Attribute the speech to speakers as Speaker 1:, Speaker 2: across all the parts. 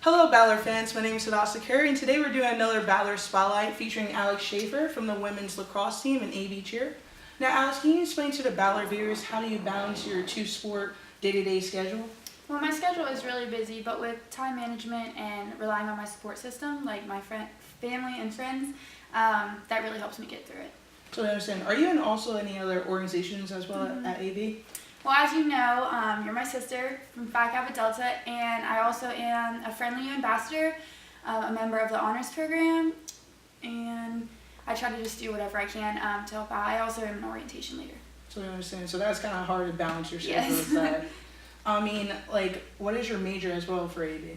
Speaker 1: Hello Baller fans, my name is Hadassah and today we're doing another Baller Spotlight featuring Alex Shaffer from the women's lacrosse team and AB cheer. Now Alex, can you explain to the Baller viewers how do you balance your two-sport day-to-day schedule?
Speaker 2: Well, my schedule is really busy, but with time management and relying on my support system, like my family and friends, that really helps me get through it.
Speaker 1: So I understand, are you in also any other organizations as well at AB?
Speaker 2: Well, as you know, you're my sister from Phi Kappa Delta, and I also am a Friendly You ambassador, a member of the honors program, and I try to just do whatever I can to help out. I also am an orientation leader.
Speaker 1: So I understand, so that's kind of hard to balance your schedule
Speaker 2: Yes.
Speaker 1: with that. I mean, like, what is your major as well for AB?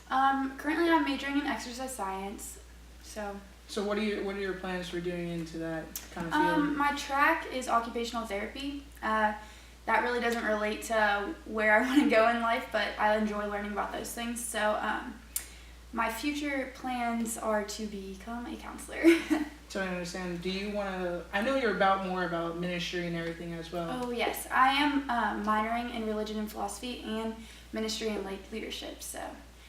Speaker 2: Currently I'm majoring in exercise science, so.
Speaker 1: So what are your plans for doing into that kind of field?
Speaker 2: My track is occupational therapy. That really doesn't relate to where I want to go in life, but I enjoy learning about those things. So my future plans are to become a counselor.
Speaker 1: So I understand. Do you want to? I know you're more about ministry and everything as well.
Speaker 2: Oh yes, I am minoring in religion and philosophy and ministry and leadership. So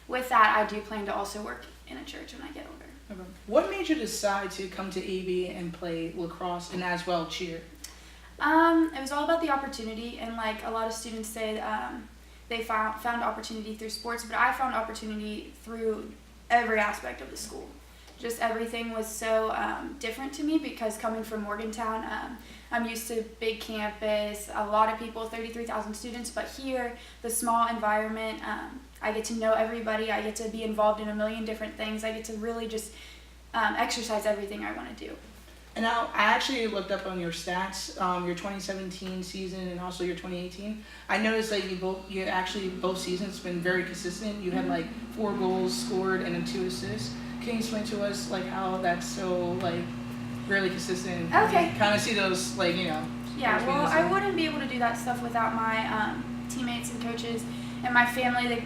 Speaker 2: with that, I do plan to also work in a church when I get older.
Speaker 1: Okay. What made you decide to come to AB and play lacrosse and as well cheer?
Speaker 2: It was all about the opportunity, and like a lot of students say, they found opportunity through sports, but I found opportunity through every aspect of the school. Just everything was so different to me because coming from Morgantown, I'm used to big campus, a lot of people, 33,000 students, but here, the small environment, I get to know everybody, I get to be involved in a million different things, I get to really just exercise everything I want to do.
Speaker 1: And now I actually looked up on your stats, your 2017 season and also your 2018. I noticed that you actually both seasons been very consistent. You had like 4 goals scored and then 2 assists. Can you explain to us like how that's so like really consistent?
Speaker 2: Okay.
Speaker 1: Kind of see those like
Speaker 2: Yeah, well, I wouldn't be able to do that stuff without my teammates and coaches and my family.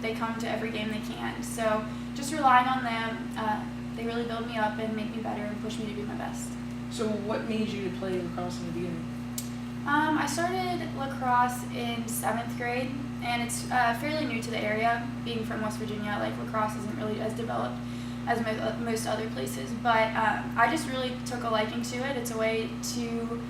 Speaker 2: They come to every game they can. So just relying on them. They really build me up and make me better and push me to do my best.
Speaker 1: So what made you to play lacrosse in the beginning?
Speaker 2: I started lacrosse in 7th grade, and it's fairly new to the area. Being from West Virginia, like lacrosse isn't really as developed as most other places, but I just really took a liking to it. It's a way to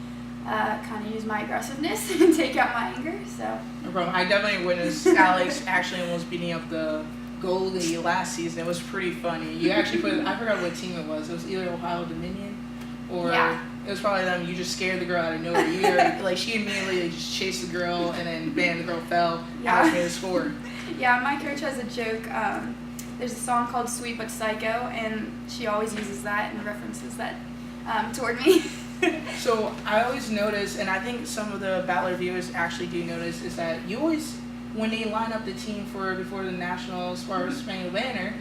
Speaker 2: kind of use my aggressiveness and take out my anger. So.
Speaker 1: No problem. I definitely witnessed Alex actually almost beating up the goalie last season. It was pretty funny. You actually I forgot what team it was. It was either Ohio Dominion or it was probably them. You just scared the girl out of nowhere. Like she immediately just chased the girl and then bam, the girl fell.
Speaker 2: Yeah.
Speaker 1: Alex made a score.
Speaker 2: Yeah, my coach has a joke. There's a song called Sweet But Psycho, and she always uses that and references that toward me.
Speaker 1: So I always notice, and I think some of the Battler viewers actually do notice, is that you always, when they line up the team before the national Star Spangled Banner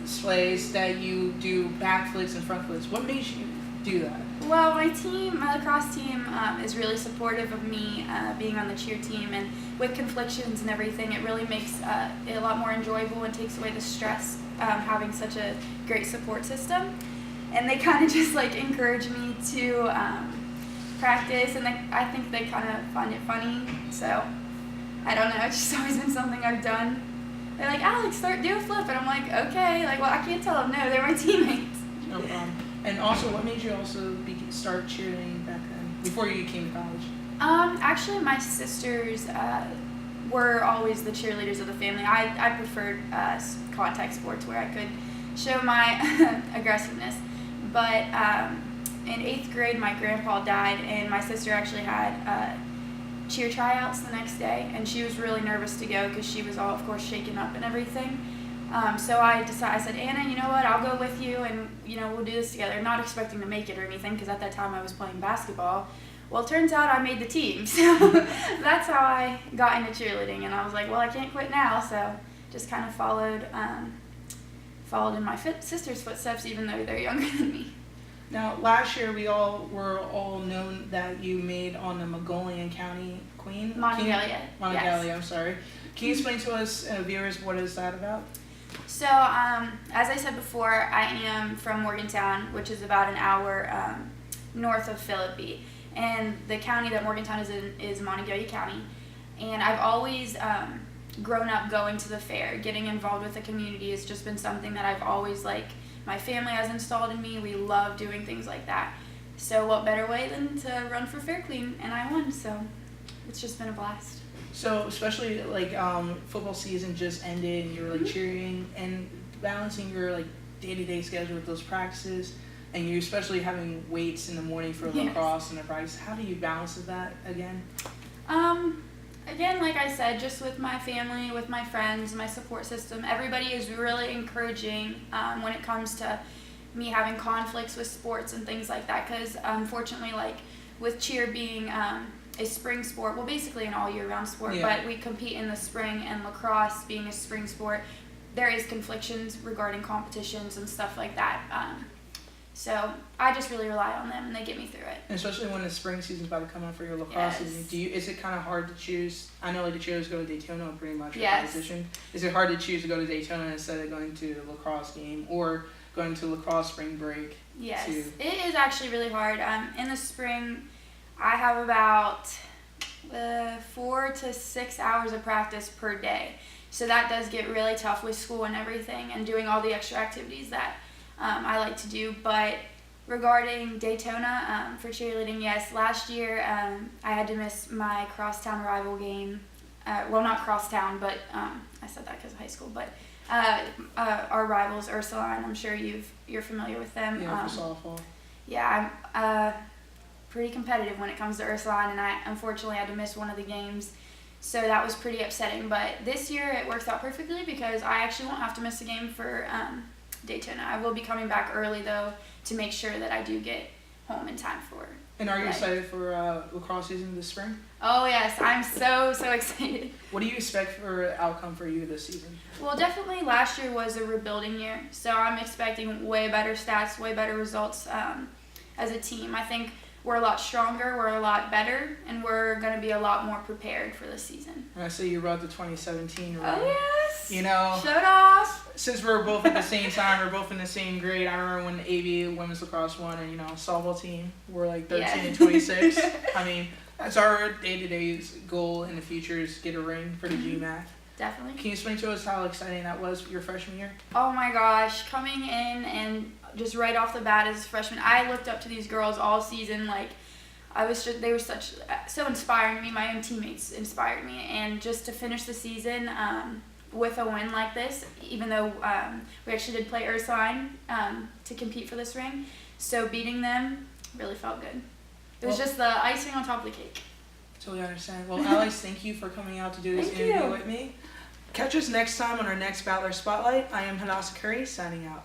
Speaker 1: displays, that you do back flips and front flips. What made you do that?
Speaker 2: Well, my lacrosse team is really supportive of me being on the cheer team, and with conflictions and everything, it really makes it a lot more enjoyable and takes away the stress having such a great support system. And they kind of just like encourage me to practice, and I think they kind of find it funny, so. I don't know, it's just always been something I've done. They're like, Alex, do a flip. And I'm like, okay. Like, well, I can't tell them no, they're my teammates.
Speaker 1: No problem. And also, what made you also start cheerleading back then, before you came to college?
Speaker 2: Actually, my sisters were always the cheerleaders of the family. I preferred contact sports where I could show my aggressiveness. But in 8th grade, my grandpa died, and my sister actually had cheer tryouts the next day, and she was really nervous to go because she was all, of course, shaken up and everything. So I said, Anna, you know what, I'll go with you, and we'll do this together. Not expecting to make it or anything, because at that time I was playing basketball. Well, it turns out I made the team, so that's how I got into cheerleading, and I was like, well, I can't quit now, so just kind of followed in my sister's footsteps, even though they're younger than me.
Speaker 1: Now, last year we were all known that you made on the Mogollon County Queen.
Speaker 2: Monongalia.
Speaker 1: Monongalia, I'm sorry. Can you explain to us, viewers, what is that about?
Speaker 2: So, as I said before, I am from Morgantown, which is about an hour north of Philippi. And the county that Morgantown is in is Monongalia County. And I've always grown up going to the fair. Getting involved with the community has just been something that I've always, my family has installed in me. We love doing things like that. So what better way than to run for Fair Queen, and I won, so it's just been a blast.
Speaker 1: So especially football season just ended and you were cheering and balancing your day-to-day schedule with those practices, and you especially having weights in the morning for lacrosse and the practice. How do you balance that again?
Speaker 2: Again, like I said, just with my family, with my friends, my support system, everybody is really encouraging when it comes to me having conflicts with sports and things like that, because unfortunately, with cheer being a spring sport, well, basically an all year round sport, but we compete in the spring, and lacrosse being a spring sport, there is conflictions regarding competitions and stuff like that. So I just really rely on them, and they get me through it.
Speaker 1: And especially when the spring season's about to come up for your lacrosse season, is it kind of hard to choose? I know the cheerleaders go to Daytona pretty much for competition. Is it hard to choose to go to Daytona instead of going to the lacrosse game or going to lacrosse spring break?
Speaker 2: Yes, it is actually really hard. In the spring, I have about 4 to 6 hours of practice per day. So that does get really tough with school and everything and doing all the extra activities that I like to do. But regarding Daytona, for cheerleading, yes, last year I had to miss my crosstown rival game. Well, not crosstown, but I said that because of high school, but our rivals, Ursuline, I'm sure you're familiar with them.
Speaker 1: Yeah, for softball.
Speaker 2: Yeah, I'm pretty competitive when it comes to Ursuline, and I unfortunately had to miss one of the games. So that was pretty upsetting. But this year it works out perfectly because I actually won't have to miss a game for Daytona. I will be coming back early, though, to make sure that I do get home in time for.
Speaker 1: And are you excited for lacrosse season this spring?
Speaker 2: Oh, yes. I'm so excited.
Speaker 1: What do you expect for outcome for you this season?
Speaker 2: Well, definitely last year was a rebuilding year. So I'm expecting way better stats, way better results as a team. I think we're a lot stronger, we're a lot better, and we're going to be a lot more prepared for the season.
Speaker 1: And I see you wrote the 2017 run.
Speaker 2: Oh, yes.
Speaker 1: You know,
Speaker 2: show it off.
Speaker 1: Since we're both at the same time, we're both in the same grade. I remember when the AV women's lacrosse won, and softball team were 13 and 26. I mean, that's our day-to-day goal in the future is get a ring for the GMAC.
Speaker 2: Definitely.
Speaker 1: Can you explain to us how exciting that was your freshman year?
Speaker 2: Oh my gosh, coming in and just right off the bat as a freshman, I looked up to these girls all season. They were so inspiring to me. My own teammates inspired me, and just to finish the season with a win like this, even though we actually did play Ursuline to compete for this ring, so beating them really felt good. It was just the icing on top of the cake.
Speaker 1: Totally understand. Well, Alex, thank you for coming out to do this interview with me. Catch us next time on our next Battler Spotlight. I am Hadassah Curry, signing out.